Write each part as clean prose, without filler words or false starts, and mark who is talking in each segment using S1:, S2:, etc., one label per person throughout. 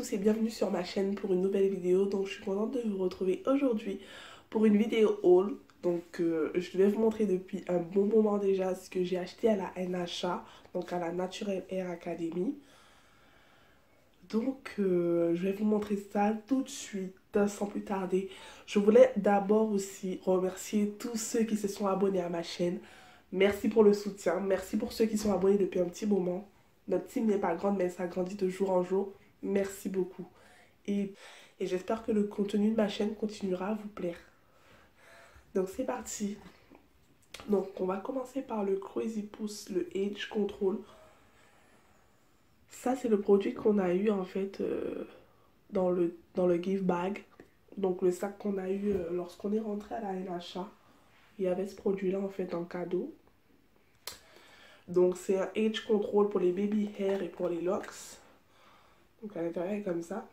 S1: tous et bienvenue sur ma chaîne pour une nouvelle vidéo. Donc je suis contente de vous retrouver aujourd'hui pour une vidéo haul. Donc je vais vous montrer depuis un bon moment déjà ce que j'ai acheté à la NHA, donc à la Natural Hair Academy. Donc je vais vous montrer ça tout de suite sans plus tarder. Je voulais d'abord aussi remercier tous ceux qui se sont abonnés à ma chaîne. Merci pour le soutien, merci pour ceux qui sont abonnés depuis un petit moment. Notre team n'est pas grande mais ça grandit de jour en jour. Merci beaucoup. Et, et j'espère que le contenu de ma chaîne continuera à vous plaire. Donc c'est parti. Donc on va commencer par le Crazy Pouce, le Age Control. Ça c'est le produit qu'on a eu en fait dans le give bag. Donc le sac qu'on a eu lorsqu'on est rentré à la NHA. Il y avait ce produit là en fait en cadeau. Donc c'est un Age Control pour les baby hair et pour les locks. Donc à l'intérieur est comme ça.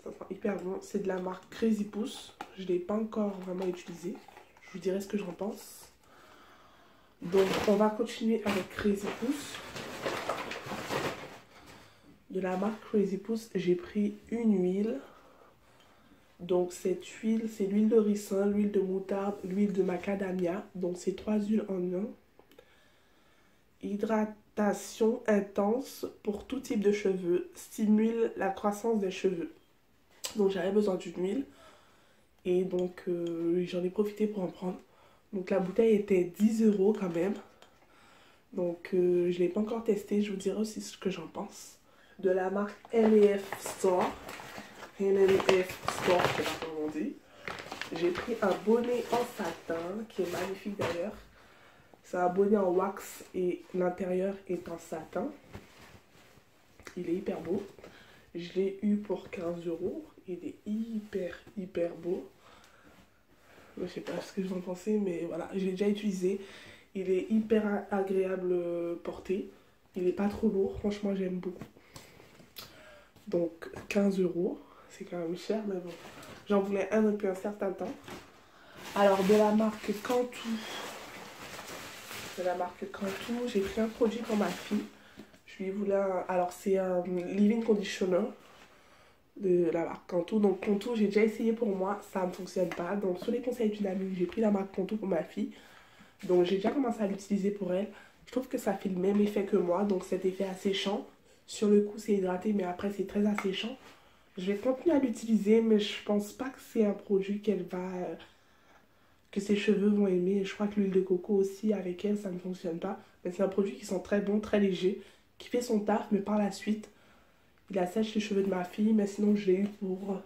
S1: Ça sent hyper bon. C'est de la marque Crazy Pouce. Je ne l'ai pas encore vraiment utilisé. Je vous dirai ce que j'en pense. Donc on va continuer avec Crazy Pouce. De la marque Crazy Pouce, j'ai pris une huile. Donc cette huile, c'est l'huile de ricin, l'huile de moutarde, l'huile de macadamia. Donc c'est 3 huiles en un. Hydratation intense pour tout type de cheveux. Stimule la croissance des cheveux. Donc j'avais besoin d'une huile. Et donc j'en ai profité pour en prendre. Donc la bouteille était 10 € quand même. Donc je ne l'ai pas encore testé. Je vous dirai aussi ce que j'en pense. De la marque NEF Store. NEF Store, je ne sais pas comment on dit. J'ai pris un bonnet en satin qui est magnifique d'ailleurs. C'est un bonnet en wax et l'intérieur est en satin. Il est hyper beau. Je l'ai eu pour 15 €. Il est hyper beau. Je sais pas ce que vous en pensez, mais voilà, je l'ai déjà utilisé. Il est hyper agréable porté. Il n'est pas trop lourd, franchement j'aime beaucoup. Donc 15 €, c'est quand même cher, mais bon. J'en voulais un depuis un certain temps. Alors de la marque Cantu. J'ai pris un produit pour ma fille. Je lui voulais alors c'est un leave-in conditioner de la marque Cantu. Donc Cantu, j'ai déjà essayé pour moi, ça ne fonctionne pas. Donc sur les conseils d'une amie, j'ai pris la marque Cantu pour ma fille. Donc j'ai déjà commencé à l'utiliser pour elle. Je trouve que ça fait le même effet que moi. Donc cet effet asséchant. Sur le coup c'est hydraté mais après c'est très asséchant. Je vais continuer à l'utiliser mais je pense pas que c'est un produit que ses cheveux vont aimer. Je crois que l'huile de coco aussi avec elle ça ne fonctionne pas. Mais c'est un produit qui sent très bon, très léger. Qui fait son taf mais par la suite il assèche les cheveux de ma fille. Mais sinon je l'ai eu pour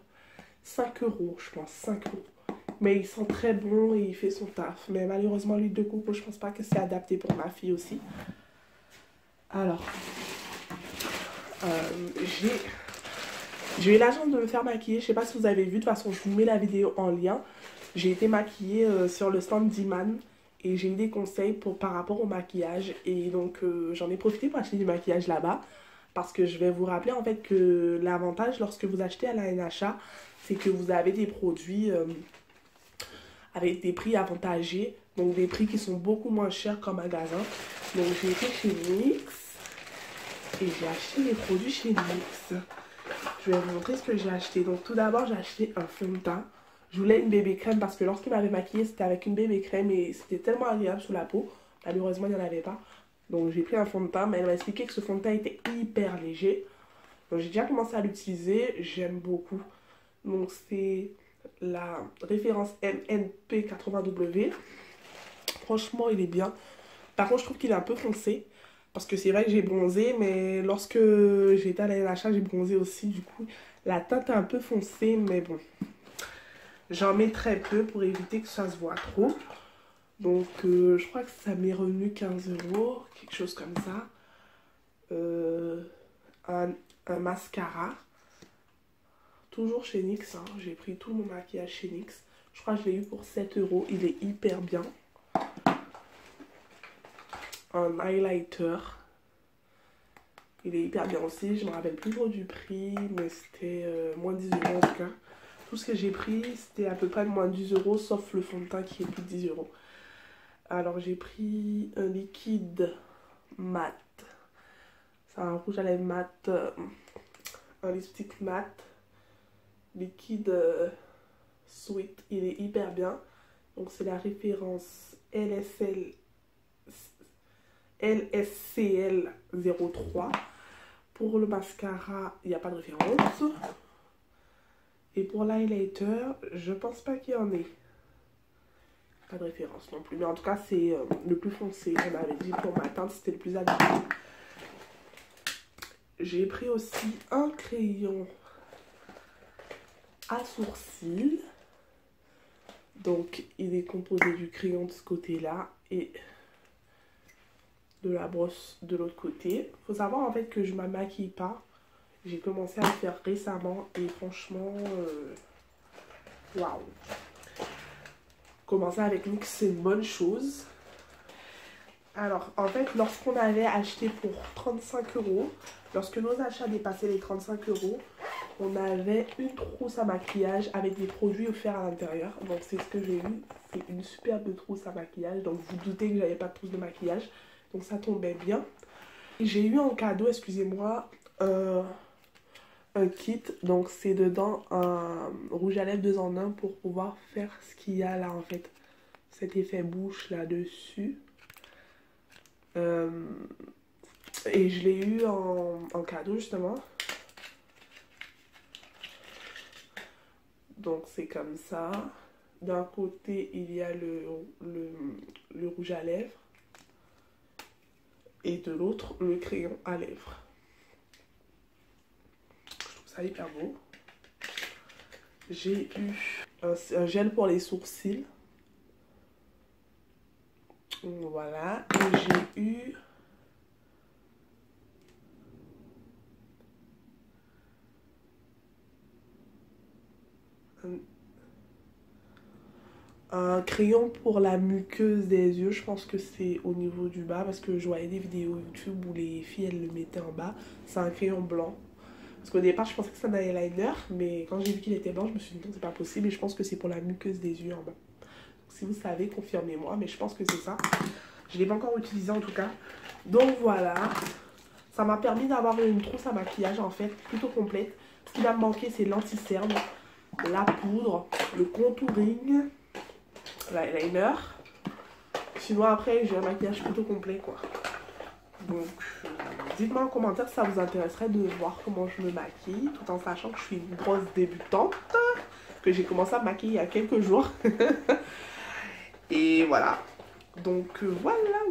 S1: 5 € je pense. 5 €. Mais il sent très bon et il fait son taf. Mais malheureusement, l'huile de coco, je pense pas que c'est adapté pour ma fille aussi. Alors, j'ai eu la chance de me faire maquiller. Je sais pas si vous avez vu. De toute façon, je vous mets la vidéo en lien. J'ai été maquillée sur le stand d'Iman. Et j'ai eu des conseils par rapport au maquillage. Et donc, j'en ai profité pour acheter du maquillage là-bas. Parce que je vais vous rappeler en fait que l'avantage lorsque vous achetez à la NHA, c'est que vous avez des produits... avec des prix avantagés, donc des prix qui sont beaucoup moins chers qu'en magasin. Donc j'ai été chez NYX et j'ai acheté les produits chez NYX. Je vais vous montrer ce que j'ai acheté. Donc tout d'abord j'ai acheté un fond de teint. Je voulais une bébé crème parce que lorsqu'il m'avait maquillée c'était avec une bébé crème et c'était tellement agréable sur la peau. Malheureusement il n'y en avait pas. Donc j'ai pris un fond de teint mais elle m'a expliqué que ce fond de teint était hyper léger. Donc j'ai déjà commencé à l'utiliser, j'aime beaucoup. Donc c'est la référence MNP80W. Franchement il est bien. Par contre je trouve qu'il est un peu foncé. Parce que c'est vrai que j'ai bronzé. Mais lorsque j'étais à la NHA j'ai bronzé aussi. Du coup la teinte est un peu foncée. Mais bon. J'en mets très peu pour éviter que ça se voit trop. Donc je crois que ça m'est revenu 15 €. Quelque chose comme ça. Un mascara. Toujours chez NYX, hein. J'ai pris tout mon maquillage chez NYX. Je crois que je l'ai eu pour 7 €. Il est hyper bien. Un highlighter. Il est hyper bien aussi. Je me rappelle plus trop du prix, mais c'était moins de 10 € en tout cas. Tout ce que j'ai pris, c'était à peu près moins de 10 €, sauf le fond de teint qui est plus de 10 €. Alors j'ai pris un liquide mat. C'est un rouge à lèvres mat un lipstick mat liquide sweet. Il est hyper bien. Donc c'est la référence LSCL 03. Pour le mascara, il n'y a pas de référence. Et pour l'highlighter, je pense pas qu'il y en ait. Pas de référence non plus. Mais en tout cas, c'est le plus foncé. On m'avait dit pour ma teinte, c'était le plus adapté. J'ai pris aussi un crayon à sourcils. Donc, il est composé du crayon de ce côté-là et de la brosse de l'autre côté. Il faut savoir en fait que je ne me maquille pas. J'ai commencé à le faire récemment et franchement, waouh. Commencer avec NYX, c'est une bonne chose. Alors, en fait, lorsqu'on avait acheté pour 35 €, lorsque nos achats dépassaient les 35 €, on avait une trousse à maquillage avec des produits offerts à l'intérieur. Donc, c'est ce que j'ai eu. C'est une superbe trousse à maquillage. Donc, vous doutez que j'avais pas de trousse de maquillage. Donc, ça tombait bien. J'ai eu en cadeau, excusez-moi, un kit. Donc, c'est dedans un rouge à lèvres 2 en 1 pour pouvoir faire ce qu'il y a là, en fait. Cet effet bouche là-dessus. Et je l'ai eu en cadeau, justement. Donc, c'est comme ça. D'un côté, il y a le rouge à lèvres. Et de l'autre, le crayon à lèvres. Je trouve ça hyper beau. J'ai eu un gel pour les sourcils. Voilà. Et j'ai eu un crayon pour la muqueuse des yeux. Je pense que c'est au niveau du bas parce que je voyais des vidéos YouTube où les filles elles le mettaient en bas. C'est un crayon blanc. Parce qu'au départ je pensais que c'était un eyeliner, mais quand j'ai vu qu'il était blanc je me suis dit non, c'est pas possible, et je pense que c'est pour la muqueuse des yeux en bas. Donc, si vous savez, confirmez-moi, mais je pense que c'est ça. Je l'ai pas encore utilisé en tout cas. Donc voilà, ça m'a permis d'avoir une trousse à maquillage en fait plutôt complète. Ce qui va me manquer, c'est l'anti-cerne, la poudre, le contouring, l'eyeliner. Sinon après j'ai un maquillage plutôt complet quoi. Donc dites-moi en commentaire si ça vous intéresserait de voir comment je me maquille, tout en sachant que je suis une grosse débutante, que j'ai commencé à me maquiller il y a quelques jours. Et voilà. Donc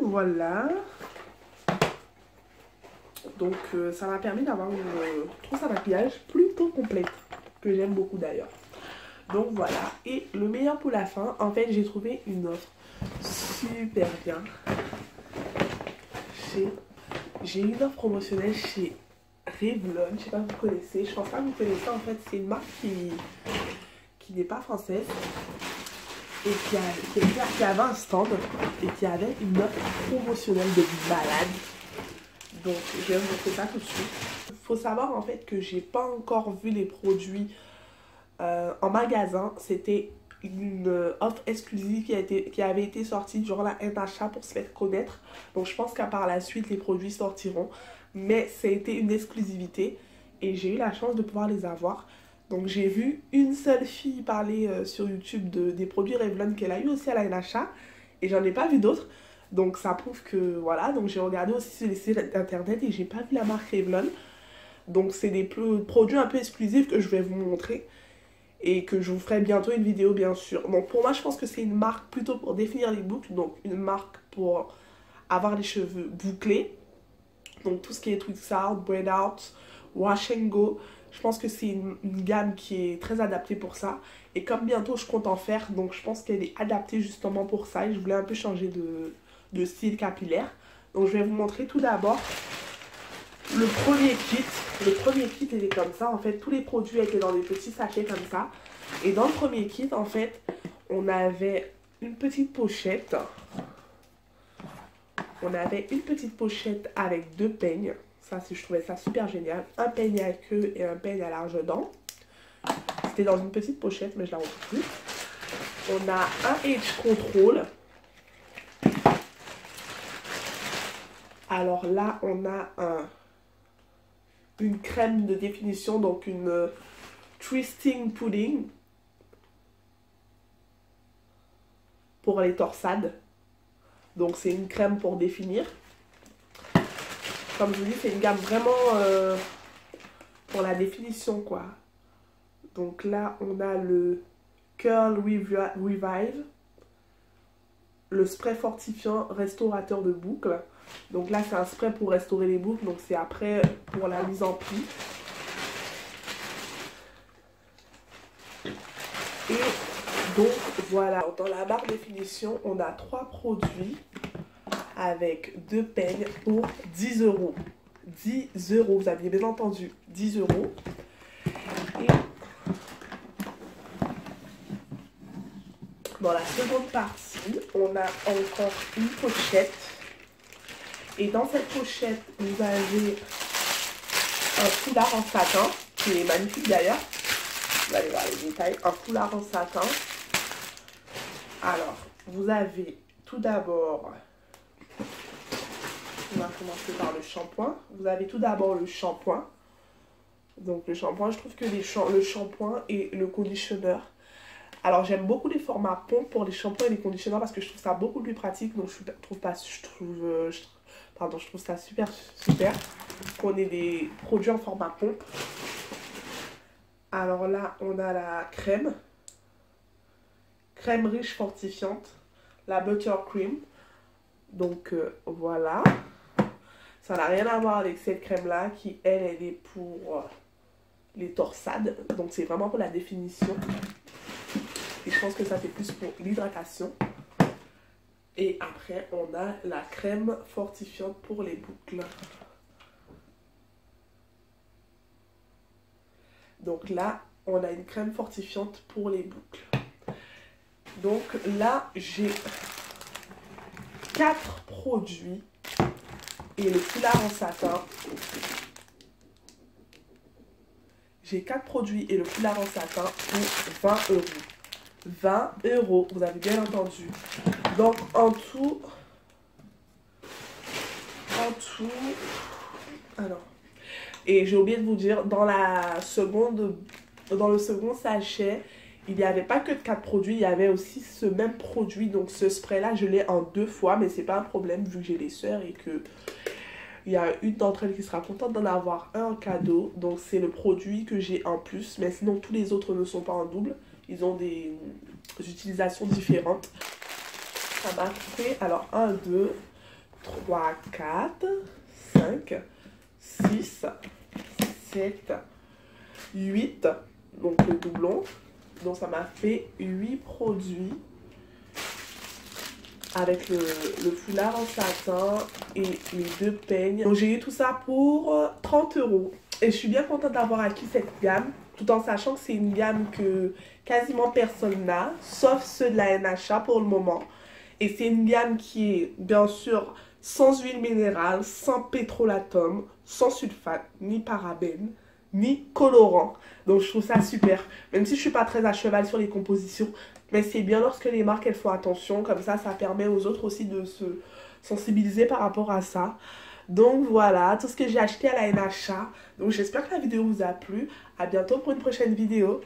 S1: voilà. Donc ça m'a permis d'avoir une trousse à maquillage plutôt complète, que j'aime beaucoup d'ailleurs. Donc voilà, et le meilleur pour la fin, en fait j'ai trouvé une offre super bien. J'ai une offre promotionnelle chez Revlon, je sais pas si vous connaissez, je pense pas que vous connaissez en fait, c'est une marque qui n'est pas française et qui avait un stand et qui avait une offre promotionnelle de malade. Donc je vais vous montrer ça tout de suite. Il faut savoir en fait que j'ai pas encore vu les produits en magasin. C'était une offre exclusive qui avait été sortie durant la NHA pour se faire connaître. Donc je pense qu'à par la suite les produits sortiront. Mais ça a été une exclusivité et j'ai eu la chance de pouvoir les avoir. Donc j'ai vu une seule fille parler sur YouTube des produits Revlon qu'elle a eu aussi à la NHA. Et j'en ai pas vu d'autres. Donc ça prouve que voilà. Donc j'ai regardé aussi sur les sites internet et j'ai pas vu la marque Revlon. Donc c'est des produits un peu exclusifs que je vais vous montrer. Et que je vous ferai bientôt une vidéo bien sûr. Donc pour moi je pense que c'est une marque plutôt pour définir les boucles. Donc une marque pour avoir les cheveux bouclés. Donc tout ce qui est Twist Out, Braid Out, Wash and Go. Je pense que c'est une gamme qui est très adaptée pour ça. Et comme bientôt je compte en faire, donc je pense qu'elle est adaptée justement pour ça. Et je voulais un peu changer de style capillaire. Donc je vais vous montrer tout d'abord le premier kit. Le premier kit il est comme ça. En fait tous les produits étaient dans des petits sachets comme ça. Et dans le premier kit en fait on avait une petite pochette. On avait une petite pochette avec 2 peignes. Ça, je trouvais ça super génial. Un peigne à queue et un peigne à large dent. C'était dans une petite pochette, mais je la retrouve plus. On a un Edge Control. Alors là, on a une crème de définition, donc une twisting pudding pour les torsades. Donc c'est une crème pour définir. Comme je vous dis, c'est une gamme vraiment pour la définition quoi. Donc là, on a le Curl Revive, le spray fortifiant restaurateur de boucles. Donc là, c'est un spray pour restaurer les boucles. Donc c'est après pour la mise en pli. Et donc voilà, dans la barre définition, on a 3 produits avec 2 peignes pour 10 €. 10 €, vous aviez bien entendu, 10 €. Et dans la seconde partie, on a encore une pochette. Et dans cette pochette, vous avez un foulard en satin, qui est magnifique d'ailleurs. Vous allez voir les détails. Un foulard en satin. Alors, vous avez tout d'abord... On va commencer par le shampoing. Vous avez tout d'abord le shampoing. Donc le shampoing, je trouve que le shampoing et le conditionneur. Alors j'aime beaucoup les formats pompe pour les shampoings et les conditionneurs parce que je trouve ça beaucoup plus pratique. Donc je trouve ça super qu'on ait des produits en format pompe. Alors là, on a la crème riche fortifiante, la buttercream. Donc voilà. Ça n'a rien à voir avec cette crème-là qui, elle est pour les torsades. Donc, c'est vraiment pour la définition. Et je pense que ça fait plus pour l'hydratation. Et après, on a la crème fortifiante pour les boucles. Donc là, on a une crème fortifiante pour les boucles. Donc là, j'ai 4 produits. Et le foulard en satin. J'ai 4 produits et le foulard en satin pour 20 €. 20 €, vous avez bien entendu. Donc en tout... Alors. Et j'ai oublié de vous dire, dans le second sachet, il n'y avait pas que 4 produits, il y avait aussi ce même produit. Donc ce spray-là, je l'ai en 2 fois, mais c'est pas un problème vu que j'ai les sœurs et que il y a une d'entre elles qui sera contente d'en avoir un en cadeau. Donc c'est le produit que j'ai en plus, mais sinon tous les autres ne sont pas en double. Ils ont des utilisations différentes. Ça m'a fait alors 1, 2, 3, 4, 5, 6, 7, 8. Donc le doublon. Donc ça m'a fait 8 produits avec le foulard en satin et les 2 peignes. Donc j'ai eu tout ça pour 30 €. Et je suis bien contente d'avoir acquis cette gamme, tout en sachant que c'est une gamme que quasiment personne n'a, sauf ceux de la NHA pour le moment. Et c'est une gamme qui est bien sûr sans huile minérale, sans pétrolatum, sans sulfate, ni parabènes, ni colorant. Donc je trouve ça super. Même si je suis pas très à cheval sur les compositions, mais c'est bien lorsque les marques elles font attention. Comme ça permet aux autres aussi de se sensibiliser par rapport à ça. Donc voilà, tout ce que j'ai acheté à la NHA. Donc j'espère que la vidéo vous a plu. À bientôt pour une prochaine vidéo.